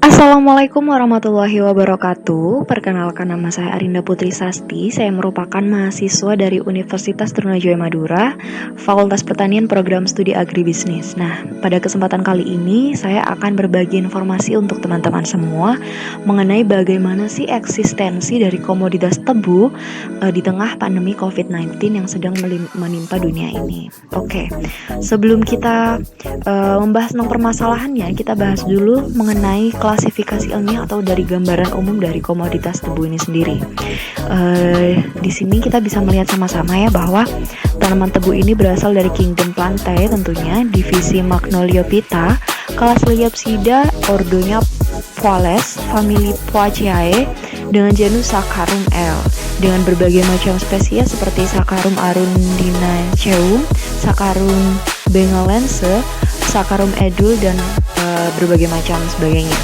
Assalamualaikum warahmatullahi wabarakatuh. Perkenalkan, nama saya Arinda Putri Sasti. Saya merupakan mahasiswa dari Universitas Trunajaya Madura, Fakultas Pertanian Program Studi Agribisnis. Nah, pada kesempatan kali ini saya akan berbagi informasi untuk teman-teman semua mengenai bagaimana sih eksistensi dari komoditas tebu di tengah pandemi COVID-19 yang sedang menimpa dunia ini. Oke, sebelum kita membahas tentang permasalahannya, kita bahas dulu mengenai klasifikasi ilmiah atau dari gambaran umum dari komoditas tebu ini sendiri. Di sini kita bisa melihat sama-sama ya bahwa tanaman tebu ini berasal dari kingdom Plantae tentunya, divisi Magnoliophyta, kelas Liopsida, ordonya Poales, famili Poaceae, dengan genus Saccharum L, dengan berbagai macam spesies seperti Saccharum arundinaceum, Saccharum bengalense, Saccharum edul, dan berbagai macam sebagainya.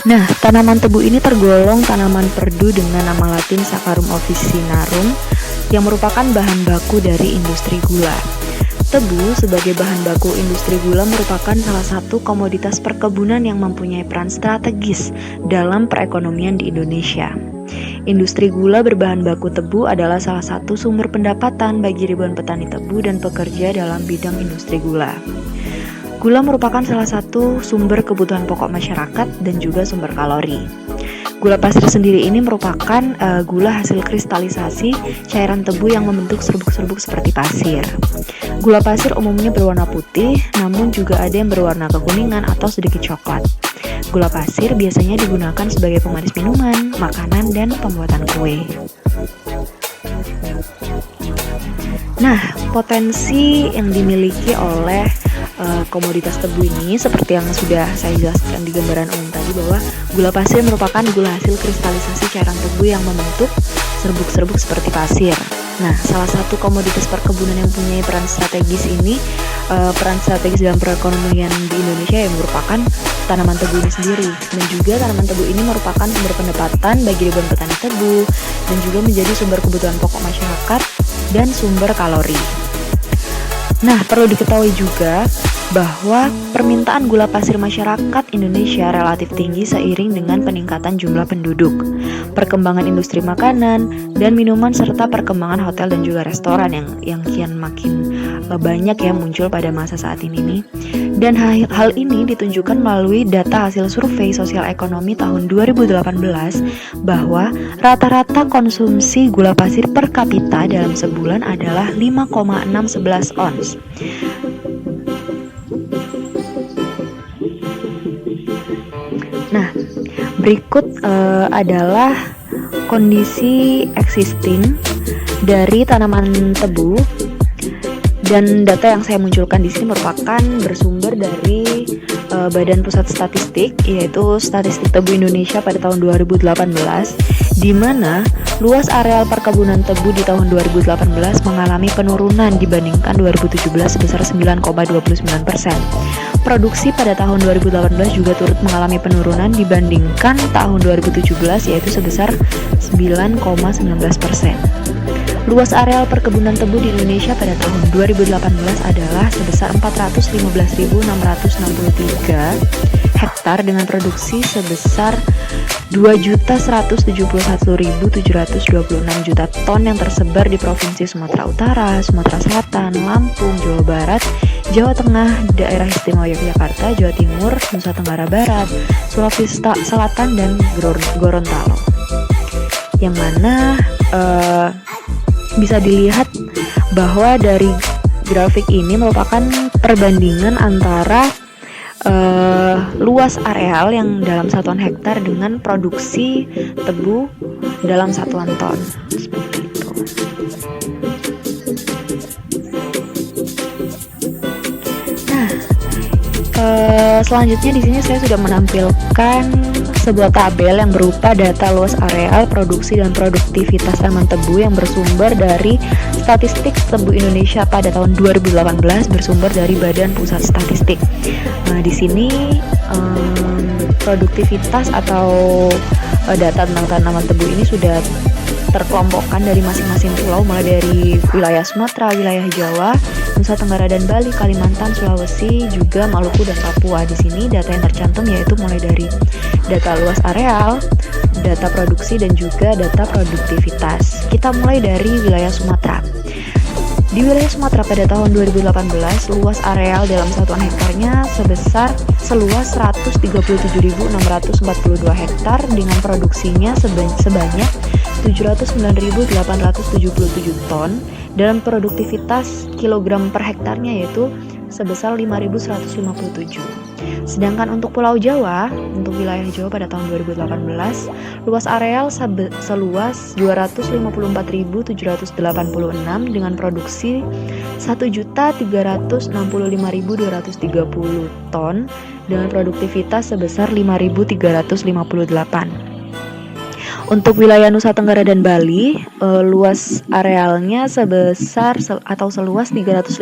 Nah, tanaman tebu ini tergolong tanaman perdu dengan nama latin Saccharum officinarum yang merupakan bahan baku dari industri gula. Tebu sebagai bahan baku industri gula merupakan salah satu komoditas perkebunan yang mempunyai peran strategis dalam perekonomian di Indonesia. Industri gula berbahan baku tebu adalah salah satu sumber pendapatan bagi ribuan petani tebu dan pekerja dalam bidang industri gula. Gula merupakan salah satu sumber kebutuhan pokok masyarakat dan juga sumber kalori. Gula pasir sendiri ini merupakan gula hasil kristalisasi cairan tebu yang membentuk serbuk-serbuk seperti pasir. Gula pasir umumnya berwarna putih, namun juga ada yang berwarna kekuningan atau sedikit coklat. Gula pasir biasanya digunakan sebagai pemanis minuman, makanan, dan pembuatan kue. Nah, potensi yang dimiliki oleh komoditas tebu ini seperti yang sudah saya jelaskan di gambaran umum tadi, bahwa gula pasir merupakan gula hasil kristalisasi cairan tebu yang membentuk serbuk-serbuk seperti pasir. Nah, salah satu komoditas perkebunan yang mempunyai peran strategis ini, peran strategis dalam perekonomian di Indonesia, yang merupakan tanaman tebu ini sendiri. Dan juga tanaman tebu ini merupakan sumber pendapatan bagi ribuan petani tebu dan juga menjadi sumber kebutuhan pokok masyarakat dan sumber kalori. Nah, perlu diketahui juga bahwa permintaan gula pasir masyarakat Indonesia relatif tinggi seiring dengan peningkatan jumlah penduduk, perkembangan industri makanan dan minuman, serta perkembangan hotel dan juga restoran yang kian makin banyak ya muncul pada masa saat ini nih. Dan hal ini ditunjukkan melalui data hasil survei sosial ekonomi tahun 2018 bahwa rata-rata konsumsi gula pasir per kapita dalam sebulan adalah 5,611 ons. Nah, berikut adalah kondisi existing dari tanaman tebu, dan data yang saya munculkan di sini merupakan bersumber dari Badan Pusat Statistik, yaitu Statistik Tebu Indonesia pada tahun 2018, di mana luas areal perkebunan tebu di tahun 2018 mengalami penurunan dibandingkan 2017 sebesar 9,29%. Produksi pada tahun 2018 juga turut mengalami penurunan dibandingkan tahun 2017, yaitu sebesar 9,19%. Luas areal perkebunan tebu di Indonesia pada tahun 2018 adalah sebesar 415.663 hektar dengan produksi sebesar 2.171.726 juta ton yang tersebar di Provinsi Sumatera Utara, Sumatera Selatan, Lampung, Jawa Barat, Jawa Tengah, Daerah Istimewa Yogyakarta, Jawa Timur, Nusa Tenggara Barat, Sulawesi Selatan, dan Gorontalo. Yang mana bisa dilihat bahwa dari grafik ini merupakan perbandingan antara luas areal yang dalam satuan hektar dengan produksi tebu dalam satuan ton, seperti itu. Nah, selanjutnya di sini saya sudah menampilkan sebuah tabel yang berupa data luas areal, produksi, dan produktivitas tanaman tebu yang bersumber dari Statistik Tebu Indonesia pada tahun 2018 bersumber dari Badan Pusat Statistik. Nah, di sini produktivitas atau data tentang tanaman tebu ini sudah terkelompokkan dari masing-masing pulau, mulai dari wilayah Sumatera, wilayah Jawa, Nusa Tenggara dan Bali, Kalimantan, Sulawesi, juga Maluku dan Papua. Di sini data yang tercantum yaitu mulai dari data luas areal, data produksi, dan juga data produktivitas. Kita mulai dari wilayah Sumatera. Di wilayah Sumatera pada tahun 2018, luas areal dalam satuan hektarnya seluas 137.642 hektar dengan produksinya sebanyak 709.877 ton dan produktivitas kilogram per hektarnya yaitu sebesar 5.157. Sedangkan untuk Pulau Jawa, untuk wilayah Jawa pada tahun 2018, luas areal seluas 254.786 dengan produksi 1.365.230 ton dengan produktivitas sebesar 5.358. Untuk wilayah Nusa Tenggara dan Bali, luas arealnya seluas 357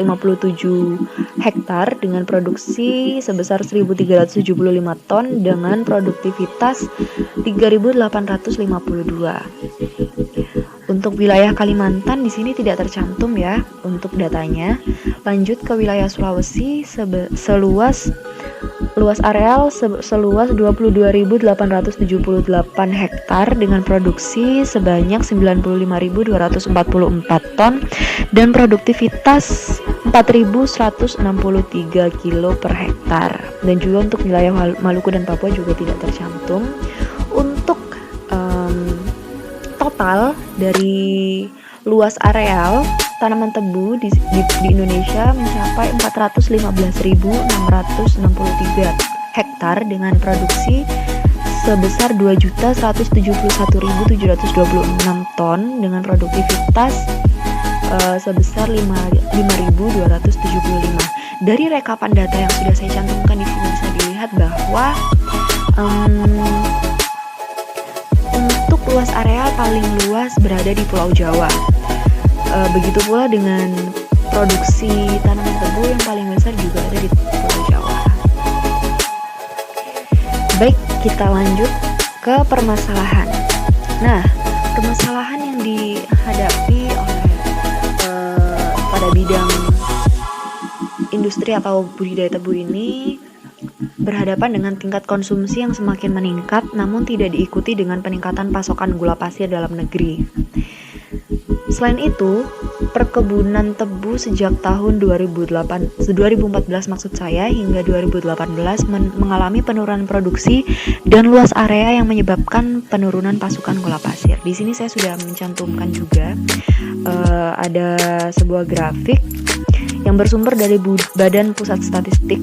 hektar dengan produksi sebesar 1.375 ton dengan produktivitas 3.852. Untuk wilayah Kalimantan di sini tidak tercantum ya untuk datanya. Lanjut ke wilayah Sulawesi, luas areal seluas 22.878 hektar dengan produksi sebanyak 95.244 ton dan produktivitas 4.163 kilo per hektar. Dan juga untuk wilayah Maluku dan Papua juga tidak tercantum. Untuk total dari luas areal tanaman tebu di Indonesia mencapai 415.663 hektar dengan produksi sebesar 2.171.726 ton dengan produktivitas sebesar 5.275. Dari rekapan data yang sudah saya cantumkan di sini bisa dilihat bahwa untuk luas areal paling luas berada di Pulau Jawa. Begitu pula dengan produksi tanaman tebu yang paling besar juga ada di Pulau Jawa. Baik, kita lanjut ke permasalahan. Nah, permasalahan yang dihadapi oleh pada bidang industri atau budidaya tebu ini berhadapan dengan tingkat konsumsi yang semakin meningkat namun tidak diikuti dengan peningkatan pasokan gula pasir dalam negeri. Selain itu, perkebunan tebu sejak tahun 2014 maksud saya hingga 2018 mengalami penurunan produksi dan luas area yang menyebabkan penurunan pasokan gula pasir. Di sini saya sudah mencantumkan juga ada sebuah grafik yang bersumber dari Badan Pusat Statistik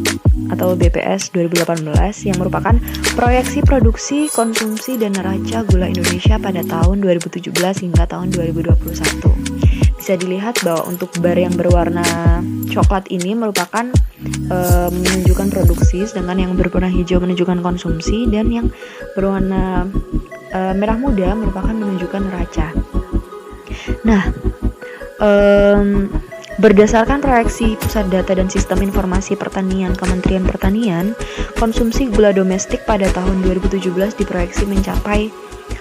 atau BPS 2018 yang merupakan proyeksi produksi, konsumsi, dan neraca gula Indonesia pada tahun 2017 hingga tahun 2021. Bisa dilihat bahwa untuk bar yang berwarna coklat ini merupakan menunjukkan produksi, sedangkan yang berwarna hijau menunjukkan konsumsi, dan yang berwarna merah muda merupakan menunjukkan neraca. Nah, berdasarkan proyeksi Pusat Data dan Sistem Informasi Pertanian Kementerian Pertanian, konsumsi gula domestik pada tahun 2017 diproyeksi mencapai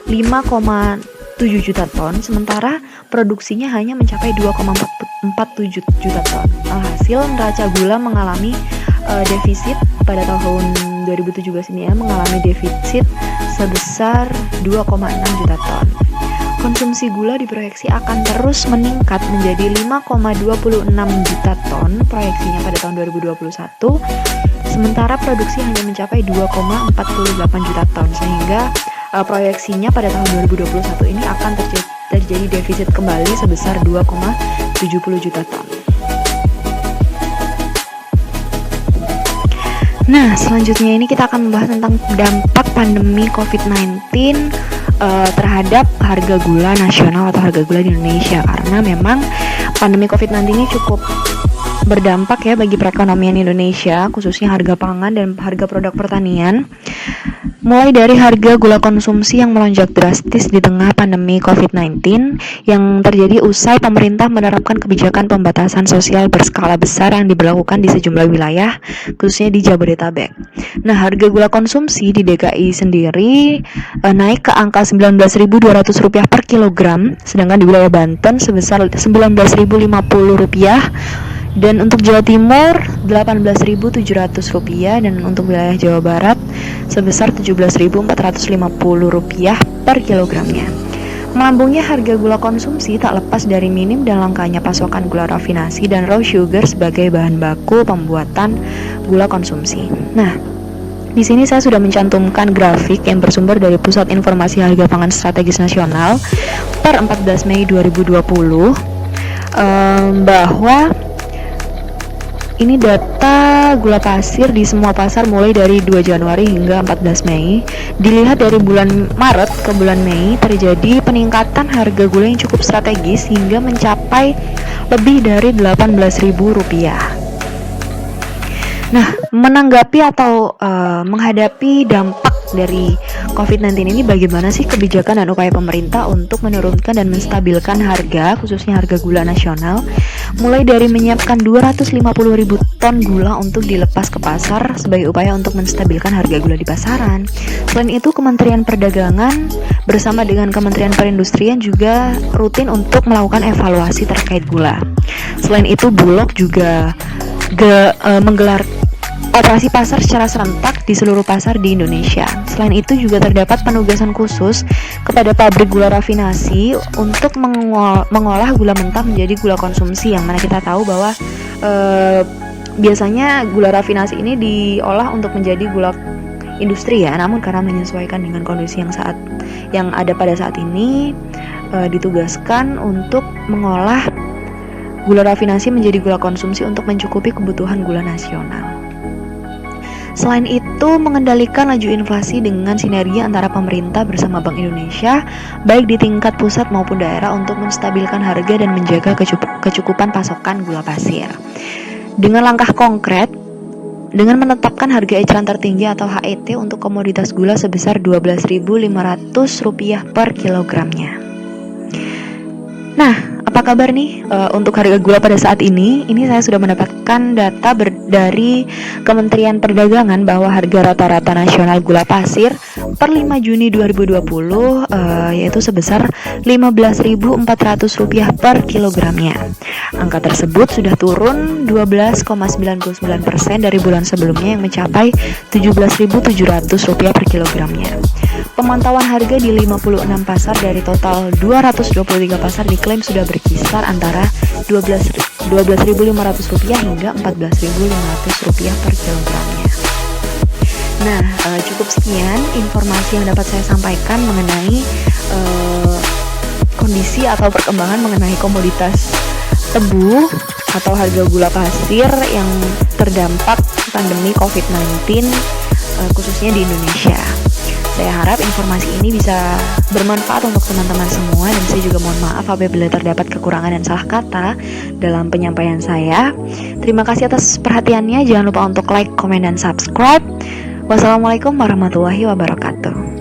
5,7 juta ton, sementara produksinya hanya mencapai 2,47 juta ton. Alhasil, neraca gula mengalami defisit pada tahun 2017 ini mengalami defisit sebesar 2,6 juta ton. Konsumsi gula diproyeksi akan terus meningkat menjadi 5,26 juta ton proyeksinya pada tahun 2021, sementara produksi hanya mencapai 2,48 juta ton, sehingga proyeksinya pada tahun 2021 ini akan terjadi defisit kembali sebesar 2,70 juta ton. Nah, selanjutnya ini kita akan membahas tentang dampak pandemi COVID-19 terhadap harga gula nasional atau harga gula di Indonesia, karena memang pandemi COVID-19 ini cukup berdampak ya bagi perekonomian Indonesia, khususnya harga pangan dan harga produk pertanian. Mulai dari harga gula konsumsi yang melonjak drastis di tengah pandemi COVID-19 yang terjadi usai pemerintah menerapkan kebijakan pembatasan sosial berskala besar yang diberlakukan di sejumlah wilayah, khususnya di Jabodetabek. Nah, harga gula konsumsi di DKI sendiri naik ke angka Rp19.200 per kilogram, sedangkan di wilayah Banten sebesar Rp19.050, dan untuk Jawa Timur Rp18.700, dan untuk wilayah Jawa Barat sebesar Rp17.450 per kilogramnya. Melambungnya harga gula konsumsi tak lepas dari minim dan langkanya pasokan gula rafinasi dan raw sugar sebagai bahan baku pembuatan gula konsumsi. Nah, di sini saya sudah mencantumkan grafik yang bersumber dari Pusat Informasi Harga Pangan Strategis Nasional per 14 Mei 2020 bahwa ini data gula pasir di semua pasar mulai dari 2 Januari hingga 14 Mei. Dilihat dari bulan Maret ke bulan Mei, terjadi peningkatan harga gula yang cukup strategis hingga mencapai lebih dari Rp18.000. Nah, menanggapi atau menghadapi dampak dari COVID-19 ini, bagaimana sih kebijakan dan upaya pemerintah untuk menurunkan dan menstabilkan harga, khususnya harga gula nasional, mulai dari menyiapkan 250.000 ton gula untuk dilepas ke pasar sebagai upaya untuk menstabilkan harga gula di pasaran. Selain itu, Kementerian Perdagangan bersama dengan Kementerian Perindustrian juga rutin untuk melakukan evaluasi terkait gula. Selain itu, Bulog juga menggelar operasi pasar secara serentak di seluruh pasar di Indonesia. Selain itu juga terdapat penugasan khusus kepada pabrik gula rafinasi untuk mengolah gula mentah menjadi gula konsumsi, yang mana kita tahu bahwa biasanya gula rafinasi ini diolah untuk menjadi gula industri ya, namun karena menyesuaikan dengan kondisi yang ada pada saat ini, ditugaskan untuk mengolah gula rafinasi menjadi gula konsumsi untuk mencukupi kebutuhan gula nasional. Selain itu, mengendalikan laju inflasi dengan sinergi antara pemerintah bersama Bank Indonesia, baik di tingkat pusat maupun daerah, untuk menstabilkan harga dan menjaga kecukupan pasokan gula pasir. Dengan langkah konkret, dengan menetapkan harga eceran tertinggi atau HET untuk komoditas gula sebesar Rp12.500 per kilogramnya. Nah, apa kabar nih untuk harga gula pada saat ini? Ini saya sudah mendapatkan data dari Kementerian Perdagangan bahwa harga rata-rata nasional gula pasir per 5 Juni 2020 yaitu sebesar Rp15.400 per kilogramnya. Angka tersebut sudah turun 12,99% dari bulan sebelumnya yang mencapai Rp17.700 per kilogramnya. Pemantauan harga di 56 pasar dari total 223 pasar diklaim sudah berkisar antara Rp12.500 hingga Rp14.500 per kilogramnya. Nah, cukup sekian informasi yang dapat saya sampaikan mengenai kondisi atau perkembangan mengenai komoditas tebu atau harga gula pasir yang terdampak pandemi COVID-19 khususnya di Indonesia. Saya harap informasi ini bisa bermanfaat untuk teman-teman semua, dan saya juga mohon maaf apabila terdapat kekurangan dan salah kata dalam penyampaian saya. Terima kasih atas perhatiannya. Jangan lupa untuk like, komen, dan subscribe. Wassalamualaikum warahmatullahi wabarakatuh.